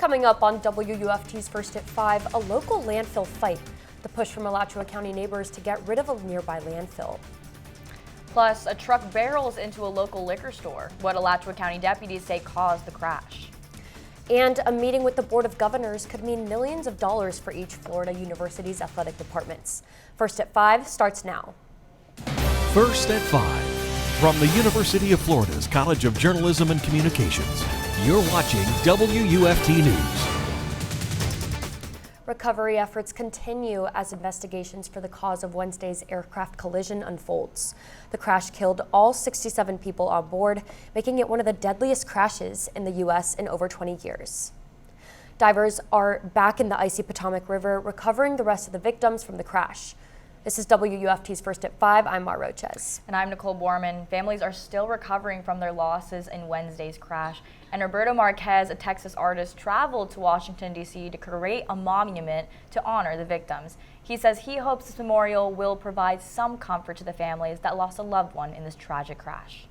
Coming up on WUFT's First at 5, a local landfill fight. The push from Alachua County neighbors to get rid of a nearby landfill. Plus, a truck barrels into a local liquor store. What Alachua County deputies say caused the crash. And a meeting with the Board of Governors could mean millions of dollars for each Florida university's athletic departments. First at 5 starts now. First at 5. From the University of Florida's College of Journalism and Communications, you're watching WUFT News. Recovery efforts continue as investigations for the cause of Wednesday's aircraft collision unfolds. The crash killed all 67 people on board, making it one of the deadliest crashes in the U.S. in over 20 years. Divers are back in the icy Potomac River, recovering the rest of the victims from the crash. This is WUFT's First at 5. I'm Roches. And I'm Nicole Borman. Families are still recovering from their losses in Wednesday's crash. And Roberto Marquez, a Texas artist, traveled to Washington, D.C. to create a monument to honor the victims. He says he hopes this memorial will provide some comfort to the families that lost a loved one in this tragic crash.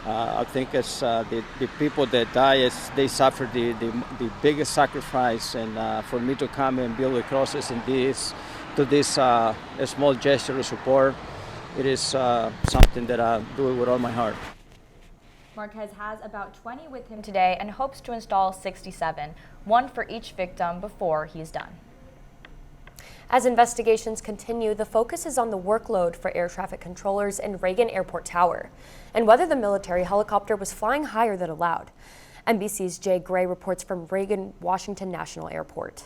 I think it's the people that die, they suffer the biggest sacrifice, and for me to come and build the crosses in this, to this a small gesture of support, it is something that I do with all my heart. Marquez has about 20 with him today and hopes to install 67, one for each victim before he's done. As investigations continue, the focus is on the workload for air traffic controllers in Reagan Airport Tower and whether the military helicopter was flying higher than allowed. NBC's Jay Gray reports from Reagan Washington National Airport.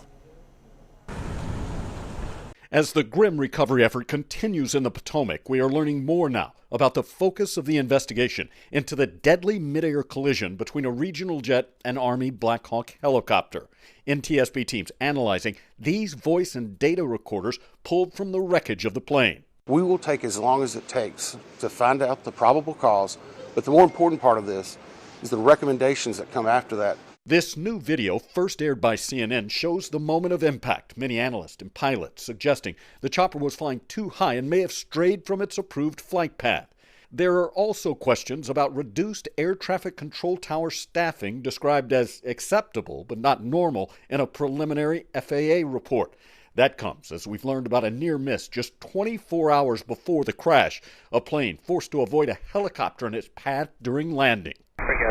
As the grim recovery effort continues in the Potomac, we are learning more now about the focus of the investigation into the deadly mid-air collision between a regional jet and Army Black Hawk helicopter. NTSB teams analyzing these voice and data recorders pulled from the wreckage of the plane. We will take as long as it takes to find out the probable cause, but the more important part of this is the recommendations that come after that. This new video, first aired by CNN, shows the moment of impact. Many analysts and pilots suggesting the chopper was flying too high and may have strayed from its approved flight path. There are also questions about reduced air traffic control tower staffing, described as acceptable but not normal in a preliminary FAA report. That comes as we've learned about a near miss just 24 hours before the crash, a plane forced to avoid a helicopter in its path during landing.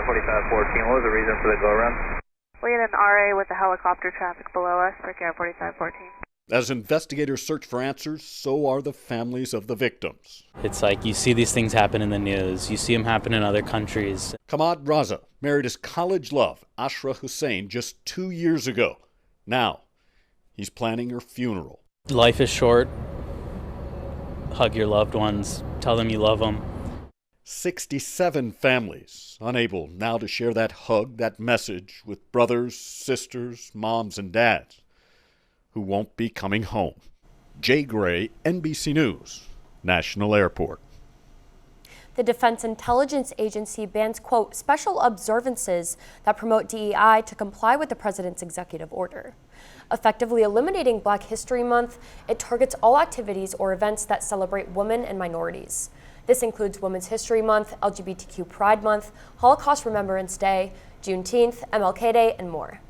4514, what was the reason for the go-around? We had an RA with the helicopter traffic below us, Air 4514. As investigators search for answers, so are the families of the victims. It's like you see these things happen in the news, you see them happen in other countries. Kamad Raza married his college love, Ashra Hussein, just 2 years ago. Now, he's planning her funeral. Life is short. Hug your loved ones, tell them you love them. 67 families unable now to share that hug, that message with brothers, sisters, moms, and dads who won't be coming home. Jay Gray, NBC News, National Airport. The Defense Intelligence Agency bans, quote, special observances that promote DEI to comply with the president's executive order. Effectively eliminating Black History Month, it targets all activities or events that celebrate women and minorities. This includes Women's History Month, LGBTQ Pride Month, Holocaust Remembrance Day, Juneteenth, MLK Day, and more.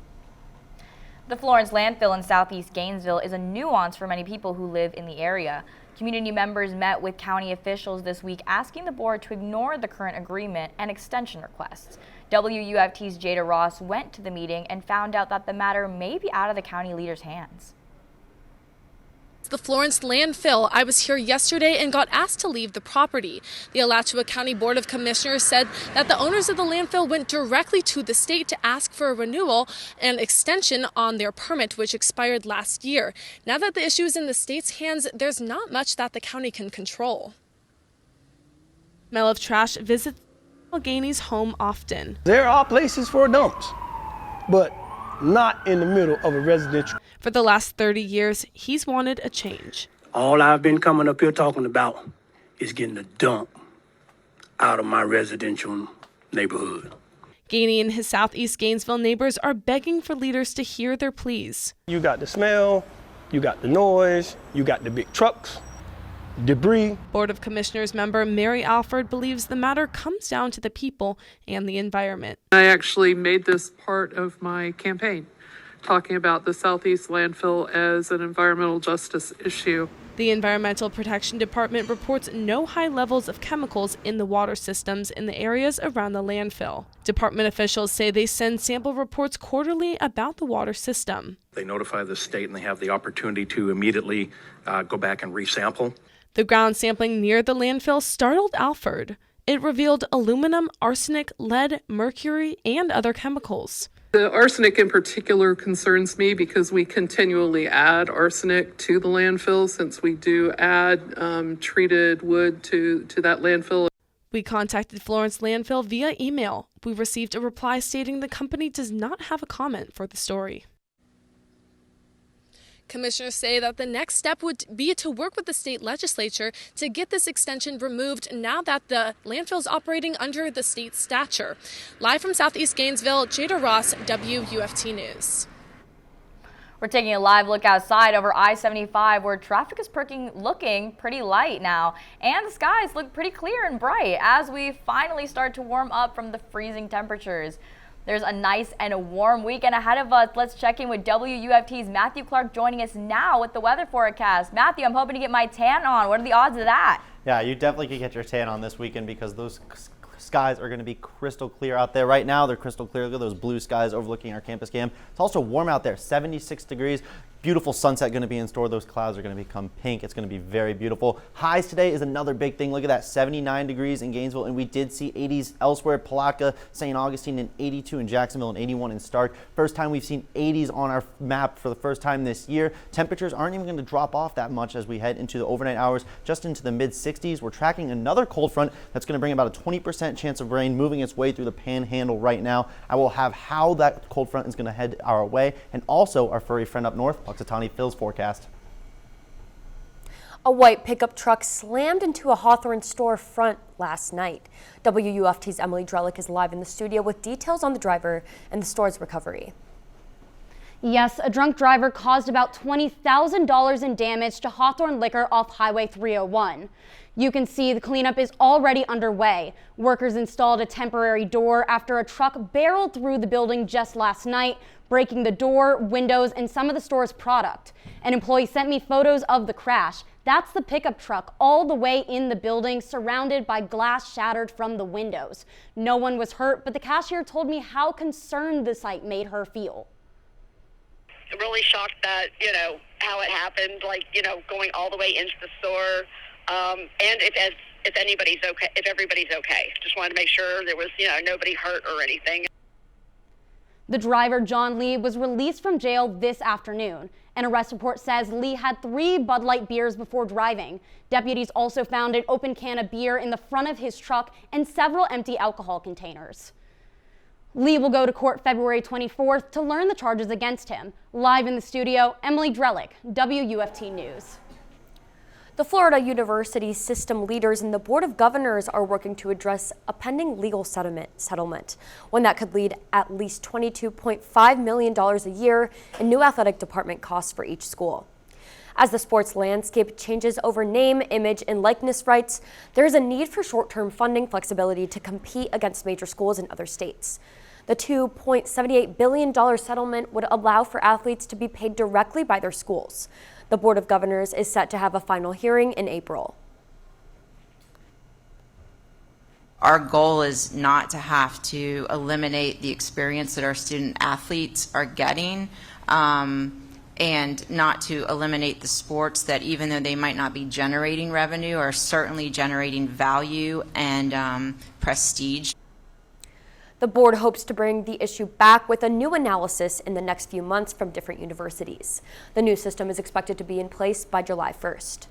The Florence landfill in southeast Gainesville is a nuance for many people who live in the area. Community members met with county officials this week asking the board to ignore the current agreement and extension requests. WUFT's Jada Ross went to the meeting and found out that the matter may be out of the county leaders' hands. The Florence landfill. I was here yesterday and got asked to leave the property. The Alachua County Board of Commissioners said that the owners of the landfill went directly to the state to ask for a renewal and extension on their permit, which expired last year. Now that the issue is in the state's hands, there's not much that the county can control. Smell of trash visits Gainey's home often. There are places for dumps, but not in the middle of a residential. For the last 30 years, he's wanted a change. All I've been coming up here talking about is getting the dump out of my residential neighborhood. Gainey and his southeast Gainesville neighbors are begging for leaders to hear their pleas. You got the smell, you got the noise, you got the big trucks. debris. Board of Commissioners member Mary Alford believes the matter comes down to the people and the environment. I actually made this part of my campaign, talking about the Southeast landfill as an environmental justice issue. The Environmental Protection Department reports no high levels of chemicals in the water systems in the areas around the landfill. Department officials say they send sample reports quarterly about the water system. They notify the state and they have the opportunity to immediately go back and resample. The ground sampling near the landfill startled Alford. It revealed aluminum, arsenic, lead, mercury, and other chemicals. The arsenic in particular concerns me because we continually add arsenic to the landfill since we do add treated wood to that landfill. We contacted Florence Landfill via email. We received a reply stating the company does not have a comment for the story. Commissioners say that the next step would be to work with the state legislature to get this extension removed now that the landfill is operating under the state stature. Live from Southeast Gainesville, Jada Ross, WUFT News. We're taking a live look outside over I-75 where traffic is looking pretty light now, and the skies look pretty clear and bright as we finally start to warm up from the freezing temperatures. There's a nice and a warm weekend ahead of us. Let's check in with WUFT's Matthew Clark joining us now with the weather forecast. Matthew, I'm hoping to get my tan on. What are the odds of that? Yeah, you definitely could get your tan on this weekend because those skies are going to be crystal clear out there. Right now, they're crystal clear. Look at those blue skies overlooking our campus cam. It's also warm out there, 76 degrees. Beautiful sunset going to be in store. Those clouds are going to become pink. It's going to be very beautiful. Highs today is another big thing. Look at that, 79 degrees in Gainesville, and we did see 80s elsewhere. Palatka, St. Augustine, and 82 in Jacksonville and 81 in Stark. First time we've seen 80s on our map for the first time this year. Temperatures aren't even going to drop off that much as we head into the overnight hours, just into the mid-60s. We're tracking another cold front that's going to bring about a 20% chance of rain moving its way through the panhandle right now. I will have how that cold front is going to head our way, and also our furry friend up north, Punxsutawney Phil's forecast. A white pickup truck slammed into a Hawthorne store front last night. WUFT's Emily Drelick is live in the studio with details on the driver and the store's recovery. Yes, a drunk driver caused about $20,000 in damage to Hawthorne Liquor off Highway 301. You can see the cleanup is already underway. Workers installed a temporary door after a truck barreled through the building just last night, breaking the door, windows, and some of the store's product. An employee sent me photos of the crash. That's the pickup truck all the way in the building, surrounded by glass shattered from the windows. No one was hurt, but the cashier told me how concerned the sight made her feel. Really shocked that, how it happened, going all the way into the store. And if anybody's okay, if everybody's okay. Just wanted to make sure there was, nobody hurt or anything. The driver, John Lee, was released from jail this afternoon. An arrest report says Lee had 3 Bud Light beers before driving. Deputies also found an open can of beer in the front of his truck and several empty alcohol containers. Lee will go to court February 24th to learn the charges against him. Live in the studio, Emily Drelick, WUFT News. The Florida University system leaders and the Board of Governors are working to address a pending legal settlement, one that could lead at least $22.5 million a year in new athletic department costs for each school. As the sports landscape changes over name, image, and likeness rights, there is a need for short-term funding flexibility to compete against major schools in other states. The $2.78 billion settlement would allow for athletes to be paid directly by their schools. The Board of Governors is set to have a final hearing in April. Our goal is not to have to eliminate the experience that our student athletes are getting, and not to eliminate the sports that, even though they might not be generating revenue, are certainly generating value and prestige. The board hopes to bring the issue back with a new analysis in the next few months from different universities. The new system is expected to be in place by July 1st.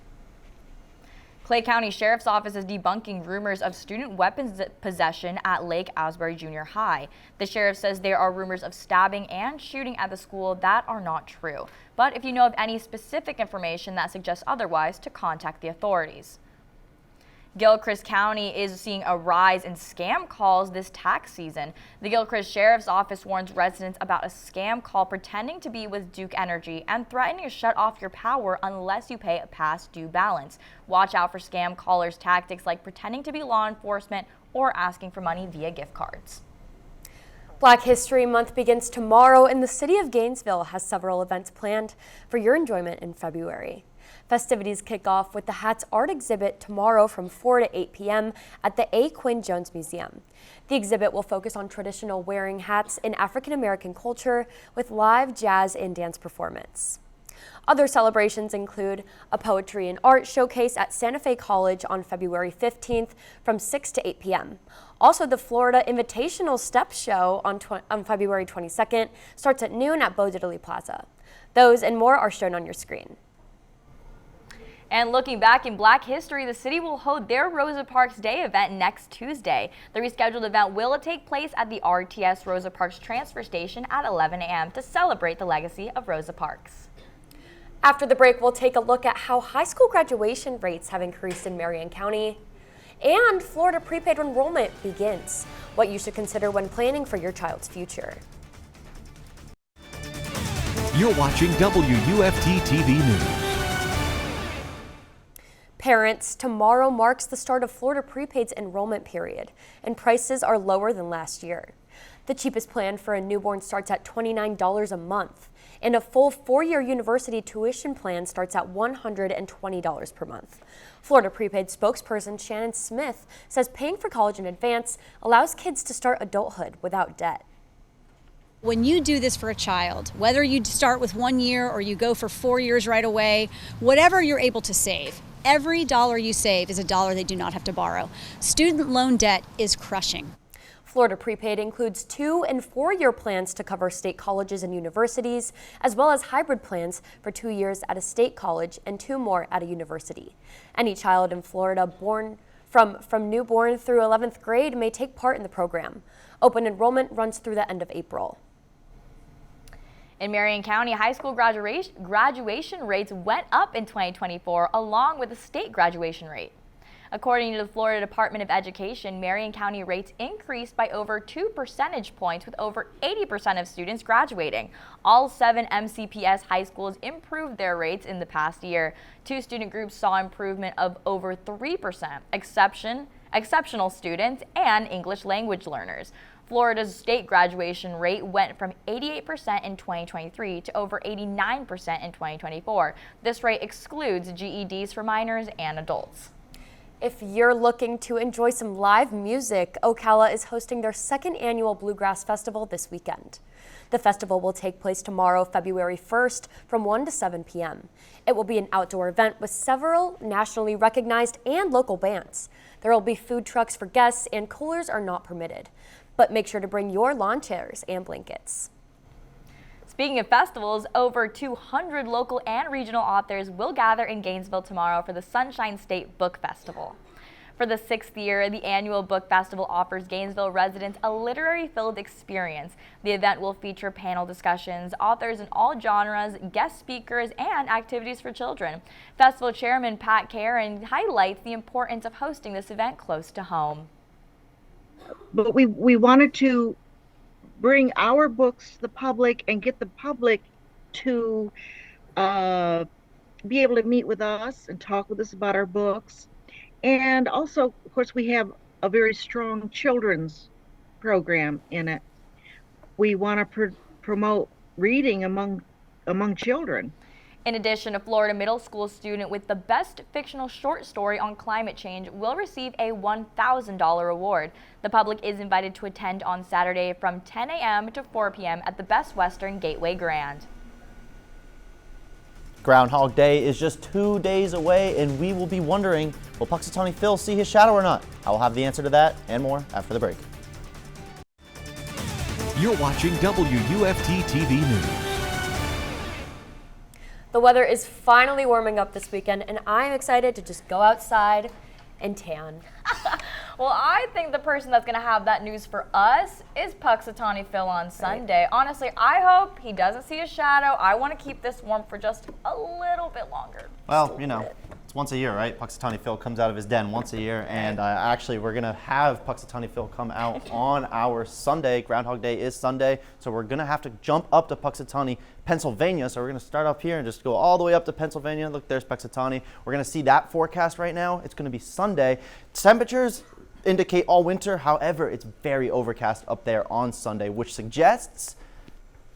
Clay County Sheriff's Office is debunking rumors of student weapons possession at Lake Asbury Junior High. The sheriff says there are rumors of stabbing and shooting at the school that are not true. But if you know of any specific information that suggests otherwise, to contact the authorities. Gilchrist County is seeing a rise in scam calls this tax season. The Gilchrist Sheriff's Office warns residents about a scam call pretending to be with Duke Energy and threatening to shut off your power unless you pay a past due balance. Watch out for scam callers' tactics like pretending to be law enforcement or asking for money via gift cards. Black History Month begins tomorrow, and the city of Gainesville has several events planned for your enjoyment in February. Festivities kick off with the Hats Art exhibit tomorrow from 4 to 8 p.m. at the A. Quinn Jones Museum. The exhibit will focus on traditional wearing hats in African American culture with live jazz and dance performance. Other celebrations include a poetry and art showcase at Santa Fe College on February 15th from 6 to 8 p.m. Also, the Florida Invitational Step Show on February 22nd starts at noon at Beau Diddley Plaza. Those and more are shown on your screen. And looking back in Black history, the city will hold their Rosa Parks Day event next Tuesday. The rescheduled event will take place at the RTS Rosa Parks transfer station at 11 a.m. to celebrate the legacy of Rosa Parks. After the break, we'll take a look at how high school graduation rates have increased in Marion County, and Florida prepaid enrollment begins, what you should consider when planning for your child's future. You're watching WUFT-TV News. Parents, tomorrow marks the start of Florida Prepaid's enrollment period, and prices are lower than last year. The cheapest plan for a newborn starts at $29 a month, and a full 4-year university tuition plan starts at $120 per month. Florida Prepaid spokesperson Shannon Smith says paying for college in advance allows kids to start adulthood without debt. When you do this for a child, whether you start with 1 year or you go for 4 years right away, whatever you're able to save, every dollar you save is a dollar they do not have to borrow. Student loan debt is crushing. Florida Prepaid includes 2- and 4-year plans to cover state colleges and universities, as well as hybrid plans for 2 years at a state college and 2 more at a university. Any child in Florida born from newborn through 11th grade may take part in the program. Open enrollment runs through the end of April. In Marion County, high school graduation rates went up in 2024, along with the state graduation rate. According to the Florida Department of Education, Marion County rates increased by over 2 percentage points, with over 80% of students graduating. All 7 MCPS high schools improved their rates in the past year. 2 student groups saw improvement of over 3%, exceptional students and English language learners. Florida's state graduation rate went from 88% in 2023 to over 89% in 2024. This rate excludes GEDs for minors and adults. If you're looking to enjoy some live music, Ocala is hosting their 2nd annual Bluegrass Festival this weekend. The festival will take place tomorrow, February 1st, from 1 to 7 p.m. It will be an outdoor event with several nationally recognized and local bands. There will be food trucks for guests, and coolers are not permitted. But make sure to bring your lawn chairs and blankets. Speaking of festivals, over 200 local and regional authors will gather in Gainesville tomorrow for the Sunshine State Book Festival. For the 6th year, the annual book festival offers Gainesville residents a literary-filled experience. The event will feature panel discussions, authors in all genres, guest speakers, and activities for children. Festival Chairman Pat Karen highlights the importance of hosting this event close to home. But we wanted to bring our books to the public and get the public to be able to meet with us and talk with us about our books. And also, of course, we have a very strong children's program in it. We want to promote reading among children. In addition, a Florida middle school student with the best fictional short story on climate change will receive a $1,000 award. The public is invited to attend on Saturday from 10 a.m. to 4 p.m. at the Best Western Gateway Grand. Groundhog Day is just 2 days away, and we will be wondering, will Punxsutawney Phil see his shadow or not? I will have the answer to that and more after the break. You're watching WUFT-TV News. The weather is finally warming up this weekend, and I'm excited to just go outside and tan. Well, I think the person that's going to have that news for us is Punxsutawney Phil on Sunday. Honestly, I hope he doesn't see a shadow. I want to keep this warm for just a little bit longer. Well, you know, It's once a year, right? Puxatawny Phil comes out of his den once a year, and actually we're going to have Puxatawny Phil come out on our Sunday. Groundhog Day is Sunday, so we're going to have to jump up to Puxatawny, Pennsylvania. So we're going to start up here and just go all the way up to Pennsylvania. Look, there's Puxatawny. We're going to see that forecast right now. It's going to be Sunday. Temperatures indicate all winter. However, it's very overcast up there on Sunday, which suggests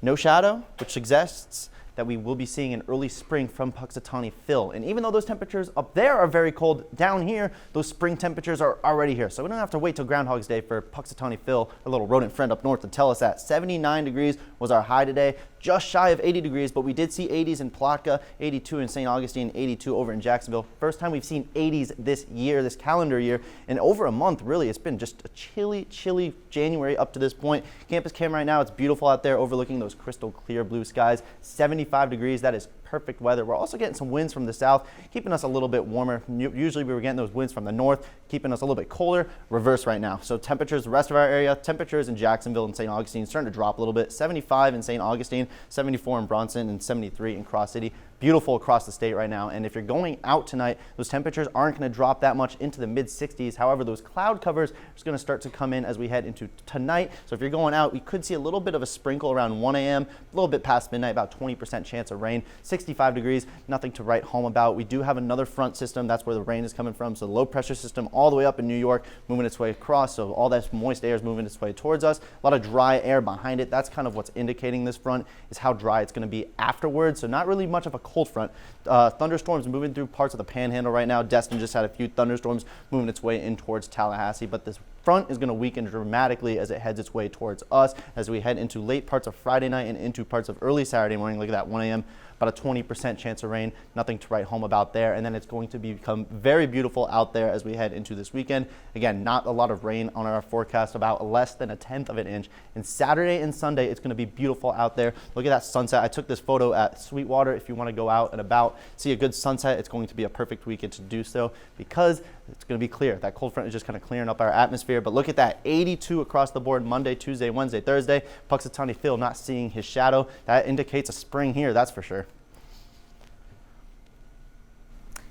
no shadow, which suggests that we will be seeing an early spring from Puxatawny Phil. And even though those temperatures up there are very cold, down here, those spring temperatures are already here. So we don't have to wait till Groundhog's Day for Puxatawny Phil, a little rodent friend up north, to tell us that. 79 degrees was our high today, just shy of 80 degrees, but we did see 80s in Palatka, 82 in St. Augustine, 82 over in Jacksonville. First time we've seen 80s this year, this calendar year, in over a month, really. It's been just a chilly, chilly January up to this point. Campus cam right now, it's beautiful out there overlooking those crystal clear blue skies. 75 degrees, that is perfect weather. We're also getting some winds from the south, keeping us a little bit warmer. Usually we were getting those winds from the north, keeping us a little bit colder. Reverse right now. So temperatures, the rest of our area, temperatures in Jacksonville and St. Augustine starting to drop a little bit. 75 in St. Augustine, 74 in Bronson, and 73 in Cross City. Beautiful across the state right now. And if you're going out tonight, those temperatures aren't going to drop that much into the mid 60s. However, those cloud covers are going to start to come in as we head into tonight. So if you're going out, we could see a little bit of a sprinkle around 1 a.m., a little bit past midnight, about 20% chance of rain. 65 degrees, nothing to write home about. We do have another front system. That's where the rain is coming from. So the low pressure system all the way up in New York, moving its way across. So all that moist air is moving its way towards us. A lot of dry air behind it. That's kind of what's indicating this front, is how dry it's going to be afterwards. So not really much of a cold front. Thunderstorms moving through parts of the Panhandle right now. Destin just had a few thunderstorms moving its way in towards Tallahassee, but this front is going to weaken dramatically as it heads its way towards us as we head into late parts of Friday night and into parts of early Saturday morning. Look at that, 1 a.m. About a 20% chance of rain, nothing to write home about there. And then it's going to become very beautiful out there as we head into this weekend. Again, not a lot of rain on our forecast, about less than 1/10 of an inch. And Saturday and Sunday, it's going to be beautiful out there. Look at that sunset. I took this photo at Sweetwater. If you want to go out and about, see a good sunset, it's going to be a perfect weekend to do so because it's going to be clear. That cold front is just kind of clearing up our atmosphere. But look at that, 82 across the board Monday, Tuesday, Wednesday, Thursday. Puxatawny Phil not seeing his shadow. That indicates a spring here, that's for sure.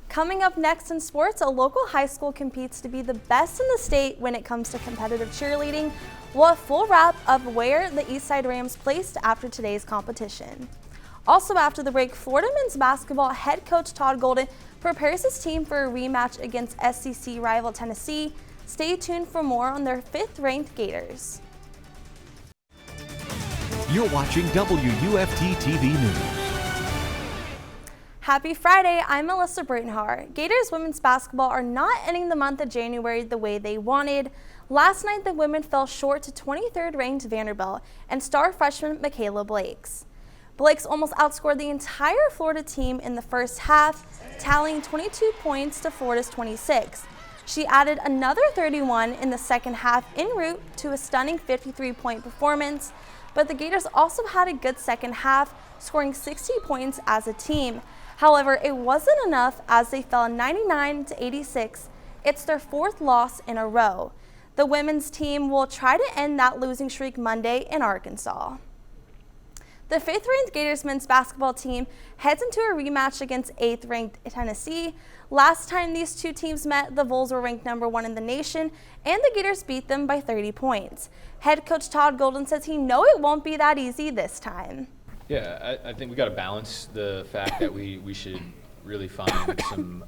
Coming up next in sports, a local high school competes to be the best in the state when it comes to competitive cheerleading. We'll have a full wrap of where the Eastside Rams placed after today's competition. Also after the break, Florida men's basketball head coach Todd Golden prepares his team for a rematch against SEC rival Tennessee. Stay tuned for more on their 5th-ranked Gators. You're watching WUFT-TV News. Happy Friday, I'm Alyssa Britton-Harr. Gators women's basketball are not ending the month of January the way they wanted. Last night, the women fell short to 23rd ranked Vanderbilt and star freshman Michaela Blakes. Blakes almost outscored the entire Florida team in the first half, tallying 22 points to Florida's 26. She added another 31 in the second half en route to a stunning 53-point performance, but the Gators also had a good second half, scoring 60 points as a team. However, it wasn't enough as they fell 99-86. It's their 4th loss in a row. The women's team will try to end that losing streak Monday in Arkansas. The 5th-ranked Gators men's basketball team heads into a rematch against 8th-ranked Tennessee. Last time these two teams met, the Vols were ranked number 1 in the nation, and the Gators beat them by 30 points. Head coach Todd Golden says he knows it won't be that easy this time. Yeah, I think we got to balance the fact that we should really find some,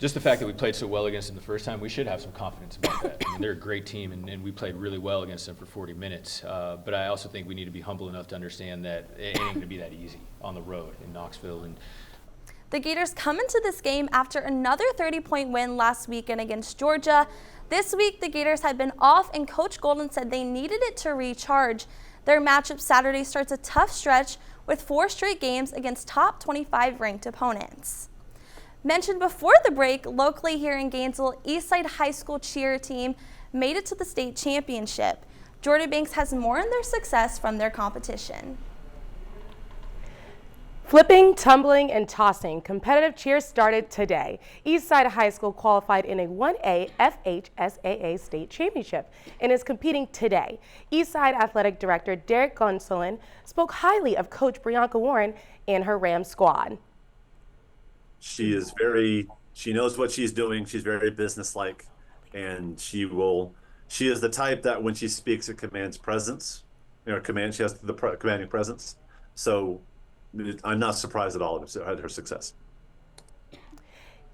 just the fact that we played so well against them the first time, we should have some confidence about that. I mean, they're a great team, and we played really well against them for 40 minutes. But I also think we need to be humble enough to understand that it ain't going to be that easy on the road in Knoxville. And the Gators come into this game after another 30-point win last weekend against Georgia. This week, the Gators had been off, and Coach Golden said they needed it to recharge. Their matchup Saturday starts a tough stretch with 4 straight games against top 25 ranked opponents. Mentioned before the break, locally here in Gainesville, Eastside High School cheer team made it to the state championship. Jordyn Banks has more on their success from their competition. Flipping, tumbling, and tossing, competitive cheer started today. Eastside High School qualified in a 1A FHSAA state championship and is competing today. Eastside Athletic Director Derek Gonsolin spoke highly of Coach Brianka Warren and her Rams squad. She knows what she's doing. She's very businesslike, and she is the type that when she speaks, it commands presence. She has the commanding presence. So I'm not surprised at all at her success.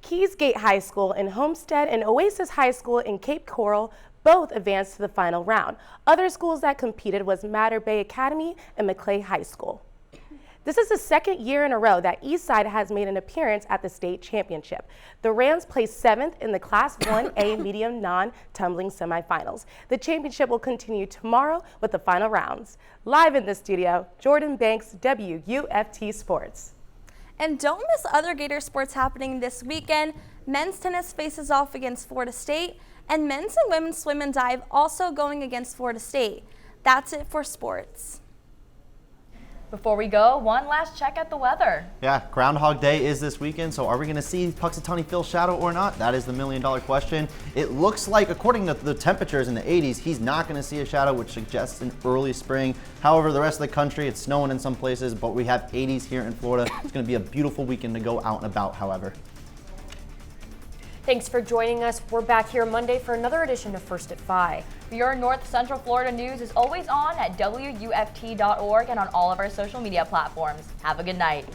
Keysgate High School in Homestead and Oasis High School in Cape Coral both advanced to the final round. Other schools that competed was Mater Bay Academy and Maclay High School. This is the second year in a row that Eastside has made an appearance at the state championship. The Rams placed 7th in the Class 1A medium non-tumbling semifinals. The championship will continue tomorrow with the final rounds. Live in the studio, Jordyn Banks, WUFT Sports. And don't miss other Gator sports happening this weekend. Men's tennis faces off against Florida State, and men's and women's swim and dive also going against Florida State. That's it for sports. Before we go, one last check at the weather. Yeah, Groundhog Day is this weekend, so are we going to see Puxatawny Phil's shadow or not? That is the million-dollar question. It looks like, according to the temperatures in the 80s, he's not going to see a shadow, which suggests an early spring. However, the rest of the country, it's snowing in some places, but we have 80s here in Florida. It's going to be a beautiful weekend to go out and about, however. Thanks for joining us. We're back here Monday for another edition of First at 5. Your North Central Florida news is always on at WUFT.org and on all of our social media platforms. Have a good night.